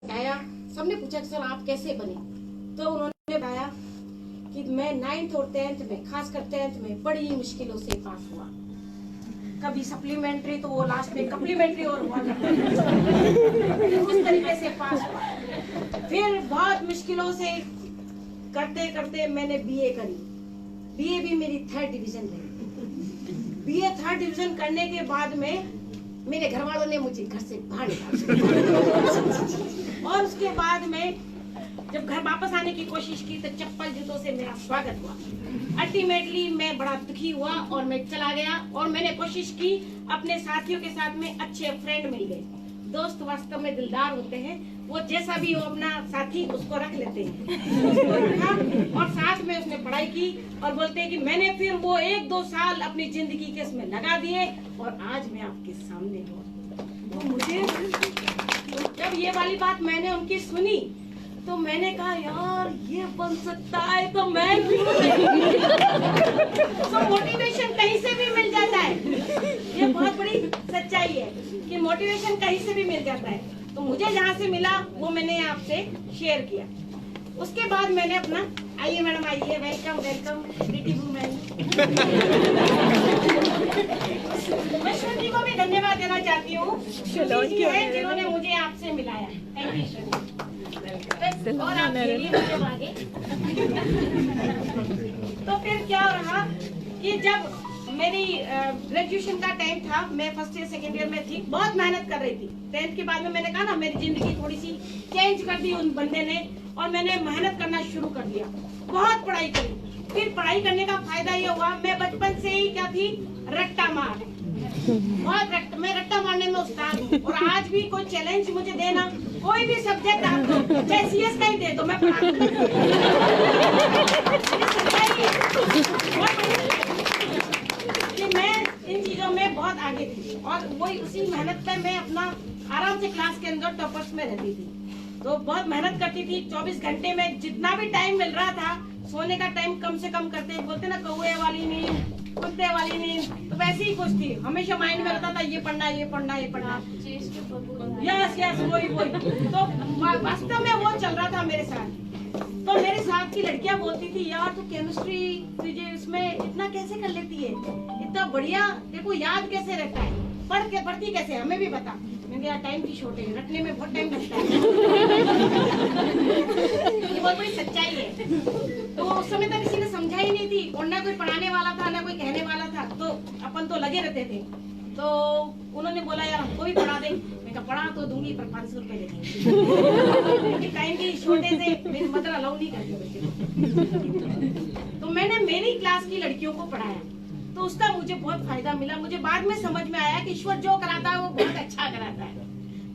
बताया, सबने पूछा कि सर आप कैसे बने, तो उन्होंने बताया कि मैं 9th और 10th में, खासकर 10th में बड़ी मुश्किलों से पास हुआ। कभी सप्लीमेंट्री तो वो लास्ट में कम्प्लीमेंट्री और हुआ उस तरीके से पास हुआ। फिर बहुत मुश्किलों से करते करते मैंने बीए करी। बीए भी मेरी 3rd डिवीजन रही। बीए 3rd डिवीजन करने के बाद में मेरे घर वालों ने मुझे घर से बाहर निकाला और उसके बाद में जब घर वापस आने की कोशिश की तो चप्पल जूतों से मेरा स्वागत हुआ। अल्टीमेटली मैं बड़ा दुखी हुआ और मैं चला गया और मैंने कोशिश की, अपने साथियों के साथ में अच्छे फ्रेंड मिल गए। दोस्त वास्तव में दिलदार होते हैं, वो जैसा भी हो अपना साथी उसको रख लेते हैं। उसको रखा और साथ में उसने पढ़ाई की और बोलते हैं कि मैंने फिर वो 1-2 साल अपनी जिंदगी के इसमें लगा दिए और आज मैं आपके सामने हूँ। तो मुझे जब ये वाली बात मैंने उनकी सुनी तो मैंने कहा यार ये बन सकता है तो मैं क्यों नहीं। तो मोटिवेशन कहीं से भी मिल जाता है, ये बहुत बड़ी सच्चाई है कि मोटिवेशन कहीं से भी मिल जाता है। तो मुझे जहाँ से मिला वो मैंने आपसे शेयर किया। उसके बाद मैंने अपना, आइए मैडम आइए, वेलकम वेलकम प्रीति वुमेन। मैं श्रुति को भी धन्यवाद देना चाहती हूँ, श्रुति जी है जिन्होंने मुझे आपसे मिलाया। थैंक यू श्रुति। और आप खेलिए मुझे आगे। तो फिर क्या रहा कि जब मेरी ग्रेजुएशन का टाइम था, मैं फर्स्ट ईयर सेकेंड ईयर में थी, बहुत मेहनत कर रही थी। 10th के बाद में मैंने कहा ना मेरी जिंदगी थोड़ी सी चेंज कर दी उन बंदे ने और मैंने मेहनत करना शुरू कर दिया, बहुत पढ़ाई करी। फिर पढ़ाई करने का फायदा ये हुआ, मैं बचपन से ही क्या थी, रट्टा मार, बहुत मैं रट्टा मारने में उस्ताद हूँ। और आज भी कोई चैलेंज मुझे देना, कोई भी सब्जेक्ट आप दो, चाहे सीएस का ही दे दो, मैं पढ़ा कि मैं इन चीजों में बहुत आगे थी और वही उसी मेहनत पे मैं अपना आराम से क्लास के अंदर टॉपर्स में रहती थी। तो बहुत मेहनत करती थी, 24 घंटे में जितना भी टाइम मिल रहा था, सोने का टाइम कम से कम करते, बोलते ना कौए वाली नींद, कुत्ते वाली नींद, तो वैसे ही कुछ थी। हमेशा माइंड में रहता था ये पढ़ना ये पढ़ना ये पढ़ना। यस यस वही वही। तो वास्तव में वो चल रहा था मेरे साथ। तो मेरे साथ की लड़कियां बोलती थी यार तू केमिस्ट्री तुझे इसमें इतना कैसे कर लेती है, इतना बढ़िया, देखो याद कैसे रहता है, पढ़ती कैसे, हमें भी बता। मैंने कहा टाइम की शॉर्टेज, रटने में बहुत टाइम लगता है। ये बहुत बड़ी सच्चाई है। तो उस समय तक किसी ने समझा ही नहीं थी और ना कोई पढ़ाने वाला था ना कोई कहने वाला था, तो अपन तो लगे रहते थे। तो उन्होंने बोला यार हमको भी पढ़ा दे। मैं कहा पढ़ा तो दूंगी पर 500 रुपए देंगे। टाइम की शॉर्टेज है, मेरी मदर अलाउ नहीं करती बच्चे। तो मैंने मेरी क्लास की लड़कियों को पढ़ाया तो उसका मुझे बहुत फायदा मिला। मुझे बाद में समझ में आया कि ईश्वर जो कराता है वो बहुत अच्छा कराता है।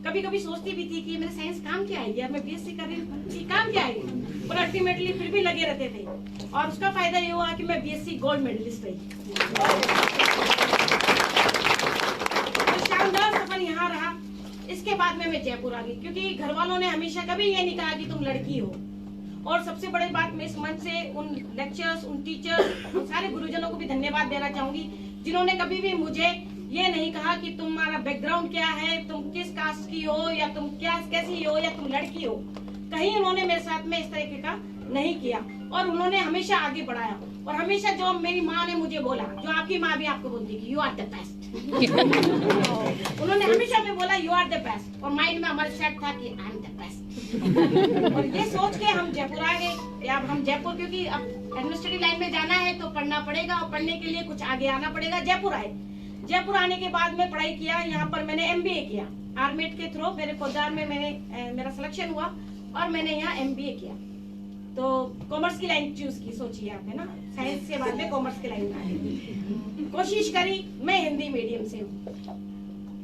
कभी कभी सोचती भी थी कि मेरे साइंस काम क्या आएगी, अब मैं बीएससी कर रही हूँ काम क्या आएगी, पर अल्टीमेटली फिर भी लगे रहते थे और उसका फायदा ये हुआ कि मैं बीएससी गोल्ड मेडलिस्ट रही। तो शानदार सफर यहाँ रहा। इसके बाद में मैं जयपुर आ गई क्योंकि घर वालों ने हमेशा कभी ये नहीं कहा कि तुम लड़की हो। और सबसे बड़ी बात मैं इस मंच से उन लेक्चर्स, उन टीचर्स, उन सारे गुरुजनों को भी धन्यवाद देना चाहूंगी जिन्होंने कभी भी मुझे ये नहीं कहा कि तुम्हारा बैकग्राउंड क्या है, तुम किस कास्ट की हो या तुम क्या कैसी हो या तुम लड़की हो। कहीं उन्होंने मेरे साथ में इस तरीके का नहीं किया और उन्होंने हमेशा आगे बढ़ाया। और हमेशा जो मेरी माँ ने मुझे बोला, जो आपकी माँ भी आपको बोलती कि यू आर द बेस्ट, उन्होंने हमेशा में बोला यू आर द बेस्ट और माइंड में हमारे सेट था कि आई एम द बेस्ट। और ये सोच के हम जयपुर आ गए। अब हम जयपुर, क्योंकि अब एडमिनिस्ट्रेटिव लाइन में जाना है तो पढ़ना पड़ेगा और पढ़ने के लिए कुछ आगे आना पड़ेगा। जयपुर आए। जयपुर आने के बाद में पढ़ाई किया, यहाँ पर मैंने एमबीए किया आर्मेट के थ्रू। मेरे पोदार में मेरा सिलेक्शन हुआ और मैंने यहाँ एमबीए किया। तो कॉमर्स की लाइन चूज की, सोचिए आप, है ना, साइंस के बाद में कॉमर्स की लाइन में आ गई। कोशिश करी, मैं हिंदी मीडियम से हूँ।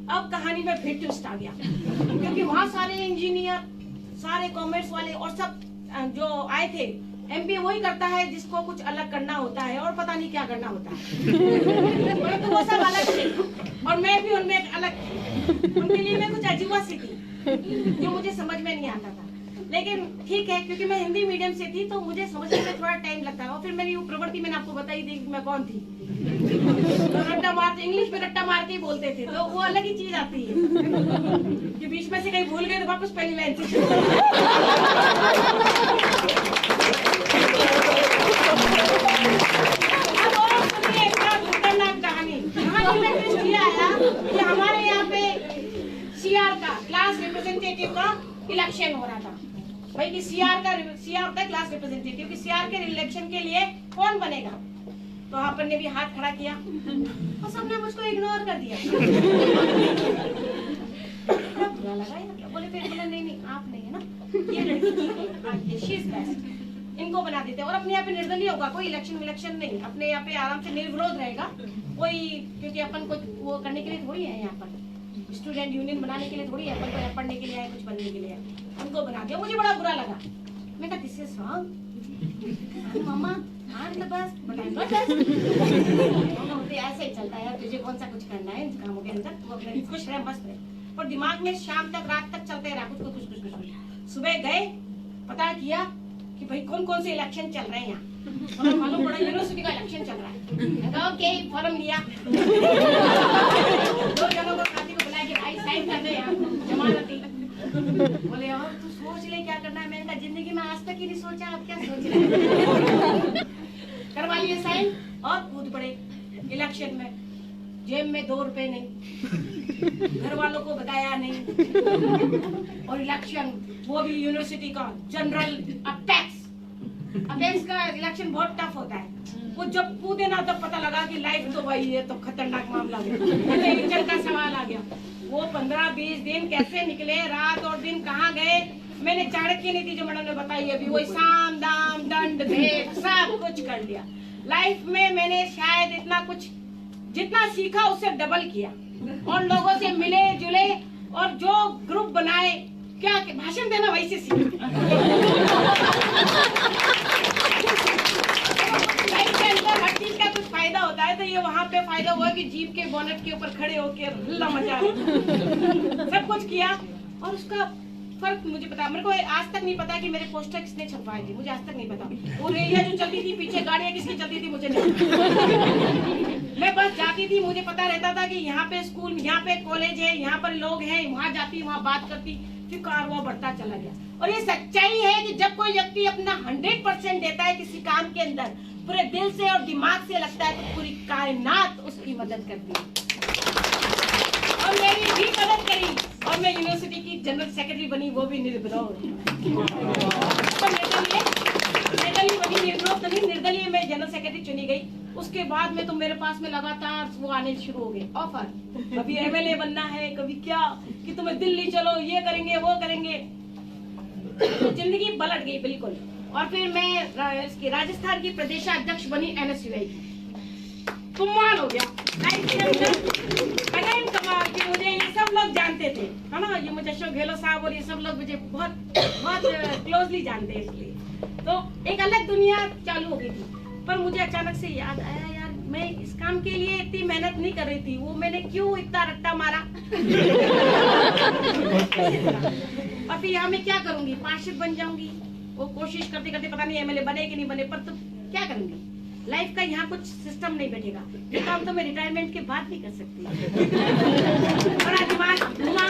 अब कहानी में फिर ट्विस्ट आ गया क्योंकि वहाँ सारे इंजीनियर, सारे कॉमर्स वाले और सब जो आए थे। एमबीए वही करता है जिसको कुछ अलग करना होता है और पता नहीं क्या करना होता है। तो वो सब अलग थे और मैं भी उनमें अलग थी। उनके लिए मैं कुछ अजीबा सी थी जो मुझे समझ में नहीं आता था। लेकिन ठीक है, क्योंकि मैं हिंदी मीडियम से थी तो मुझे समझने में थोड़ा टाइम लगता है। और फिर मेरी वो प्रवृत्ति मैंने आपको बताई थी मैं कौन थी। रट्टा मारते, इंग्लिश में रट्टा मार के ही बोलते थे, तो वो अलग ही चीज आती है कि बीच में से कहीं भूल गए तो वापस पहली लाइन से शुरू। अब और सुनिए एक खतरनाक कहानी। कहानी में ट्विस्ट ये आया कि हमारे यहाँ पे सीआर का, क्लास रिप्रेजेंटेटिव का इलेक्शन हो रहा था। भाई कि सीआर होता है क्लास रिप्रेजेंटेटिव, कि सीआर के इलेक्शन के लिए कौन बनेगा। तो अपन ने भी हाथ खड़ा किया और सबने मुझको इग्नोर कर दिया। बुरा लगा यार, बोले फिर बोले नहीं आप नहीं है ना, ये लड़की शी इज बेस्ट, इनको बना देते। और अपने यहाँ पे निर्दलीय होगा, कोई इलेक्शन नहीं, अपने यहाँ पे आराम से निर्विरोध रहेगा कोई, क्योंकि अपन को वो करने के लिए थोड़ी है यहाँ पर, स्टूडेंट यूनियन बनाने के लिए थोड़ी है, अपन को पढ़ने के लिए आए, कुछ बनने के लिए उनको बना दिया। मुझे बड़ा बुरा लगा। मैं कहा दिस इज रॉन्ग मम्मा, बस ऐसे ही चलता है, तुझे कौन सा कुछ करना है इन कामों के अंदर, वो अपने खुश रहे मस्त रहे। और दिमाग में शाम तक रात तक चलते रहा कुछ। सुबह गए, पता किया कि भाई कौन कौन से इलेक्शन चल रहे हैं यहाँ, और मालूम पड़ा यूनिवर्सिटी का इलेक्शन चल रहा है। ओके फॉर्म लिया, 2 जनों को साथी को बुलाया कि भाई साइन कर दे यहाँ जमानती। बोले और तू सोच ले क्या करना है। मैंने कहा जिंदगी में आज तक ही नहीं सोचा, अब क्या सोच रहे। करवा लिए साइन और कूद पड़े इलेक्शन में। जेब में 2 रुपए नहीं, घर वालों को बताया नहीं, और इलेक्शन वो भी यूनिवर्सिटी का जनरल अपेक्स का इलेक्शन बहुत टफ होता है। वो जब कूदे ना तब पता लगा कि लाइफ तो भाई ये तो खतरनाक मामला है, इलेक्शन का सवाल आ गया। वो 15-20 दिन कैसे निकले, रात और दिन कहाँ गए। मैंने चाणक्य नीति जो मैडम ने बताई अभी, वही साम दाम दंड भेद सब कुछ कर लिया। लाइफ में मैंने शायद इतना कुछ जितना सीखा उससे डबल किया, और लोगों से मिले जुले और जो ग्रुप बनाए, क्या भाषण देना वैसे सीखा। लाइफ के अंदर हर चीज का कुछ फायदा होता है, तो ये वहाँ पे फायदा हुआ कि जीप के बोनट के ऊपर खड़े होकर हल्ला मचा सब कुछ किया। और उसका फर्क मुझे पता, मेरे को आज तक नहीं पता कि मेरे पोस्टर किसने छपवाए थे, मुझे आज तक नहीं पता। वो रेलियां जो चलती थी पीछे, गाड़ियां किसकी चलती थी मुझे नहीं। मैं बस जाती थी, मुझे पता रहता था कि यहाँ पे स्कूल, यहाँ पे कॉलेज है, यहाँ पर लोग हैं, वहाँ जाती वहाँ बात करती, फिर कारवां बढ़ता चला गया। और ये सच्चाई है कि जब कोई व्यक्ति अपना 100% देता है किसी काम के अंदर, पूरे दिल से और दिमाग से लगता है, तो पूरी कायनात उसकी मदद करती है। और मेरी भी मदद करी, और मैं यूनिवर्सिटी की जनरल सेक्रेटरी बनी, वो भी निर्विरोध। निर्दलीय में जनरल सेक्रेटरी चुनी गई। उसके बाद में तो मेरे पास में लगातार वो आने शुरू हो गए ऑफर, कभी एमएलए बनना है, कभी क्या कि तुम्हें दिल्ली चलो, ये करेंगे वो करेंगे। तो जिंदगी पलट गई बिल्कुल। और फिर मैं राजस्थान की प्रदेशाध्यक्ष बनी एनएसयूआई की। कमाल हो गया कमाल कि मुझे ये सब लोग जानते थे, है ना, ये मुझे अशोक गहलोत साहब और ये सब लोग मुझे बहुत क्लोजली जानते हैं, इसलिए तो एक अलग दुनिया चालू हो गई थी। पर मुझे अचानक से याद आया, यार मैं इस काम के लिए इतनी मेहनत नहीं कर रही थी, वो मैंने क्यों इतना रट्टा मारा। और फिर यहाँ मैं क्या करूंगी, पार्षद बन जाऊंगी। वो कोशिश करते करते पता नहीं एमएलए बने कि नहीं बने, पर तो क्या करूंगी, लाइफ का यहाँ कुछ सिस्टम नहीं बैठेगा। ये काम तो मैं रिटायरमेंट के बाद भी कर सकती हूँ। बड़ा दिमाग घुमा,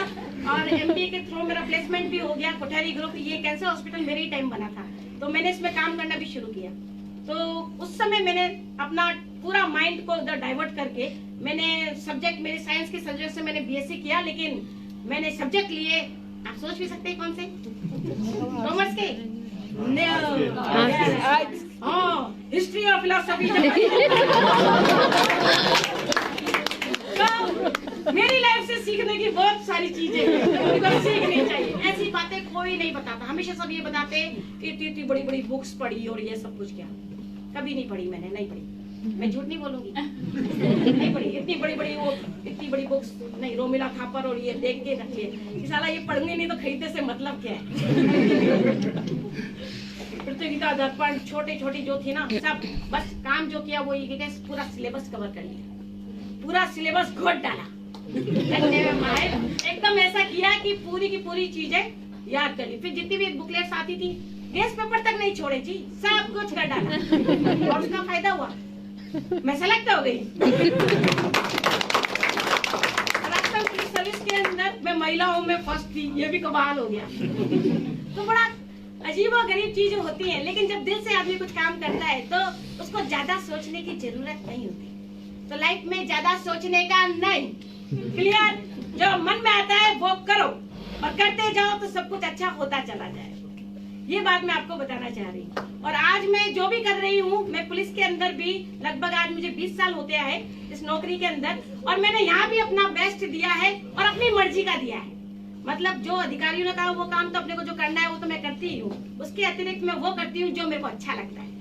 और एमबीए के थ्रू मेरा प्लेसमेंट भी हो गया। कोठारी ग्रुप, ये कैंसर हॉस्पिटल मेरे ही टाइम बना था, तो मैंने इसमें काम करना भी शुरू किया। तो उस समय मैंने अपना पूरा माइंड को उधर डाइवर्ट करके मैंने सब्जेक्ट, मेरे साइंस के सब्जेक्ट से मैंने बीएससी किया, लेकिन मैंने सब्जेक्ट लिए, आप सोच भी सकते हैं कौन से, कॉमर्स के, हिस्ट्री और फिलोसफी। मेरी लाइफ से सीखने की बहुत सारी चीजें सीखनी चाहिए। ऐसी बातें कोई नहीं बताता, हमेशा सब ये बताते इतनी बड़ी बड़ी बुक्स पढ़ी और ये सब कुछ। क्या कभी नहीं पढ़ी मैंने, नहीं पढ़ी, मैं झूठ नहीं बोलूंगी, नहीं पढ़ी इतनी बड़ी बड़ी बुक्स नहीं। रोमिला थापर और ये देख के रखिए कि साला ये पढ़ने नहीं तो खरीदने से मतलब क्या है। प्रतियोगिता दर्पण छोटी जो थी ना, सब बस काम जो किया वो ये पूरा सिलेबस कवर कर लिया, पूरा सिलेबस घोट डाला एकदम ऐसा किया कि पूरी की पूरी चीजें याद कर ली। फिर जितनी भी बुकलेट्स आती थी, गेस्ट पेपर तक नहीं छोड़े जी, सब कुछ कर डाला। और उसका फायदा हुआ, मैं सेलेक्ट हो गई। राजस्थान पुलिस सर्विस के अंदर मैं महिलाओं में फर्स्ट थी, ये भी कमाल हो गया। तो बड़ा अजीब और गरीब चीजें होती हैं, लेकिन जब दिल से आदमी कुछ काम करता है तो उसको ज्यादा सोचने की जरूरत नहीं होती। तो लाइफ में ज्यादा सोचने का नहीं, क्लियर, जो मन में आता है वो करो और करते जाओ तो सब कुछ अच्छा होता चला जाए। ये बात मैं आपको बताना चाह रही हूँ। और आज मैं जो भी कर रही हूँ, मैं पुलिस के अंदर भी लगभग आज मुझे 20 साल होते हैं इस नौकरी के अंदर, और मैंने यहाँ भी अपना बेस्ट दिया है और अपनी मर्जी का दिया है। मतलब जो अधिकारियों ने कहा वो काम तो अपने को जो करना है वो तो मैं करती ही हूँ, उसके अतिरिक्त मैं वो करती हूँ जो मेरे को अच्छा लगता है।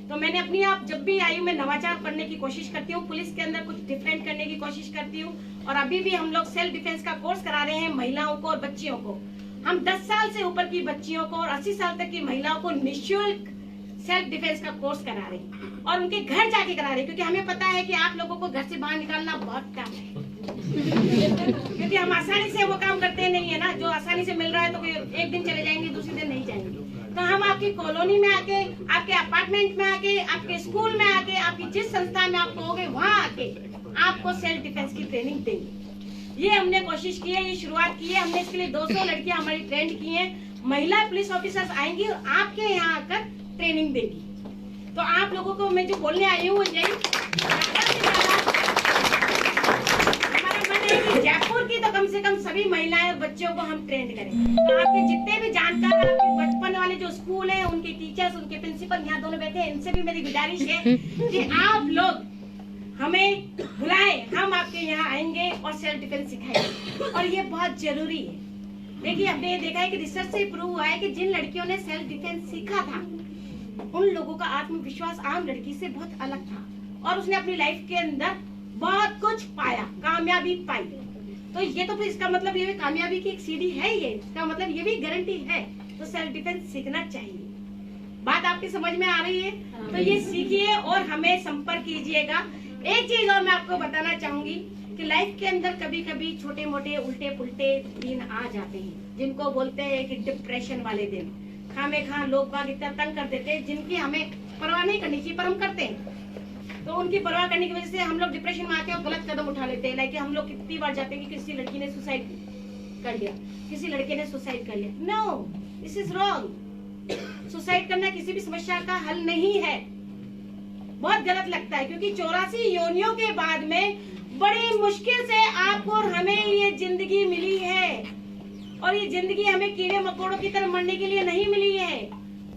तो मैंने अपनी आप जब भी आई हूँ मैं नवाचार करने की कोशिश करती हूँ, पुलिस के अंदर कुछ डिफरेंट करने की कोशिश करती हूँ। और अभी भी हम लोग सेल्फ डिफेंस का कोर्स करा रहे हैं महिलाओं को और बच्चियों को। हम 10 साल से ऊपर की बच्चियों को और 80 साल तक की महिलाओं को निःशुल्क सेल्फ डिफेंस का कोर्स करा रहे हैं और उनके घर जाके करा रहे हैं, क्योंकि हमें पता है कि आप लोगों को घर से बाहर निकालना बहुत टफ है। क्योंकि हम आसानी से वो काम करते नहीं है ना, जो आसानी से मिल रहा है तो एक दिन चले जाएंगे, दूसरे दिन नहीं जाएंगे। तो हम आपकी कॉलोनी में आके, आपके अपार्टमेंट में आके, आपके स्कूल में आके, आपकी जिस संस्था में आप कहोगे वहाँ आके आपको सेल्फ डिफेंस की ट्रेनिंग देंगे। ये हमने कोशिश की है, ये शुरुआत की है हमने। इसके लिए 200 लड़कियां हमारी ट्रेंड की हैं। महिला पुलिस ऑफिसर्स आएंगी और आपके यहाँ आकर ट्रेनिंग देगी। तो आप लोगों को मैं जो बोलने आई हूँ यही, हमारा मन है कि जयपुर की तो कम से कम सभी महिलाएं और बच्चों को हम ट्रेंड करें। तो आपके जितने भी जानकार, आपके बचपन वाले जो स्कूल है, उनके टीचर्स, उनके प्रिंसिपल यहाँ दोनों बैठे हैं, इनसे भी मेरी गुजारिश है कि आप लोग हमें बुलाएं, हम आपके यहाँ आएंगे और सेल्फ डिफेंस सिखाएंगे। और ये बहुत जरूरी है। देखिए हमने ये देखा है कि रिसर्च से प्रूव हुआ है कि जिन लड़कियों ने सेल्फ डिफेंस सीखा था उन लोगों का आत्मविश्वास आम लड़की से बहुत अलग था और उसने अपनी लाइफ के अंदर बहुत कुछ पाया, कामयाबी पाई। तो ये तो फिर इसका मतलब ये कामयाबी की एक सीढ़ी है, ये इसका मतलब ये भी गारंटी है। तो सेल्फ डिफेंस सीखना चाहिए। बात आपकी समझ में आ रही है? तो ये सीखिए और हमें संपर्क कीजिएगा। एक चीज और मैं आपको बताना चाहूंगी कि लाइफ के अंदर कभी कभी छोटे मोटे उल्टे पुल्टे दिन आ जाते हैं, जिनको बोलते हैं कि डिप्रेशन वाले दिन। खामे खा लोग बाग इतना तंग कर देते हैं जिनकी हमें परवाह नहीं करनी चाहिए, पर हम करते हैं। तो उनकी परवाह करने की वजह से हम लोग डिप्रेशन में आते हैं और गलत कदम उठा लेते हैं। लाइक हम लोग कितनी बार जाते हैं कि किसी लड़की ने सुसाइड कर लिया, किसी लड़के ने सुसाइड कर लिया। No, this is wrong. Suicide करना किसी भी समस्या का हल नहीं है। बहुत गलत लगता है, क्योंकि 84 योनियों के बाद में बड़ी मुश्किल से आपको और हमें ये जिंदगी मिली है। और ये जिंदगी हमें कीड़े मकोड़ों की तरह मरने के लिए नहीं मिली है,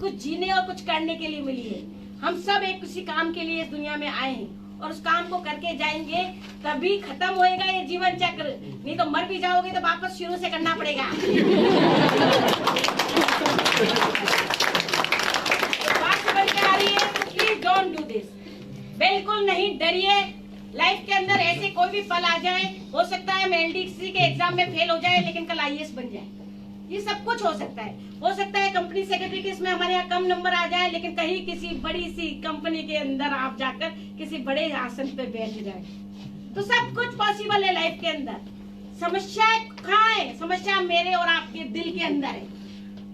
कुछ जीने और कुछ करने के लिए मिली है। हम सब एक किसी काम के लिए इस दुनिया में आए हैं और उस काम को करके जाएंगे, तभी खत्म होएगा ये जीवन चक्र। नहीं तो मर भी जाओगे तो वापस शुरू से करना पड़ेगा। बात समझ में आ रही है? Please don't do this. बिल्कुल नहीं डरिए। लाइफ के अंदर ऐसे कोई भी पल आ जाए, हो सकता है मैं एलडीसी के एग्जाम में फेल हो जाए लेकिन कल आईएएस बन जाए। ये सब कुछ हो सकता है। हो सकता है कंपनी सेक्रेटरी के इसमें हमारे यहाँ कम नंबर आ जाए, लेकिन कहीं किसी बड़ी सी कंपनी के अंदर आप जाकर किसी बड़े आसन पे बैठ जाए। तो सब कुछ पॉसिबल है लाइफ के अंदर। समस्या कहाँ है? समस्या मेरे और आपके दिल के अंदर है।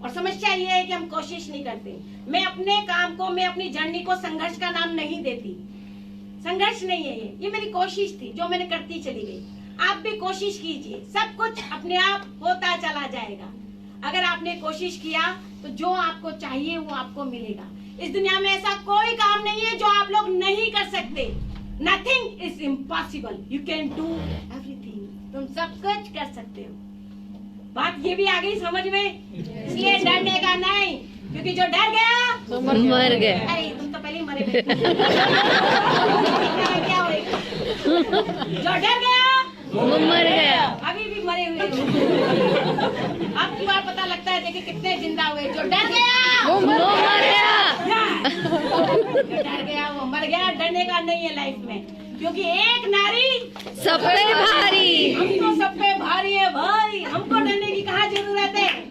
और समस्या ये है कि हम कोशिश नहीं करते। मैं अपने काम को, मैं अपनी जर्नी को संघर्ष का नाम नहीं देती। संघर्ष नहीं है ये मेरी कोशिश थी जो मैंने करती चली गई। आप भी कोशिश कीजिए, सब कुछ अपने आप होता चला जाएगा। अगर आपने कोशिश किया तो जो आपको चाहिए वो आपको मिलेगा। इस दुनिया में ऐसा कोई काम नहीं है जो आप लोग नहीं कर सकते। Nothing is impossible, you can do everything. तुम सब कुछ कर सकते हो। बात ये भी आ गई समझ में? इसलिए डरने का नहीं, क्योंकि जो डर गया तो मर गया। अरे तुम तो पहले ही मरे हुए। क्या होएगा? जो डर गया वो मर गया। अभी भी मरे हुए। अब की बार पता लगता है देखिए कितने जिंदा हुए। जो डर गया वो मर गया। जो डर गया वो मर गया। डरने का नहीं है लाइफ में, क्योंकि एक नारी सब पे भारी। हम तो सब पे भारी है भाई। हमको डरने की कहाँ जरूरत है?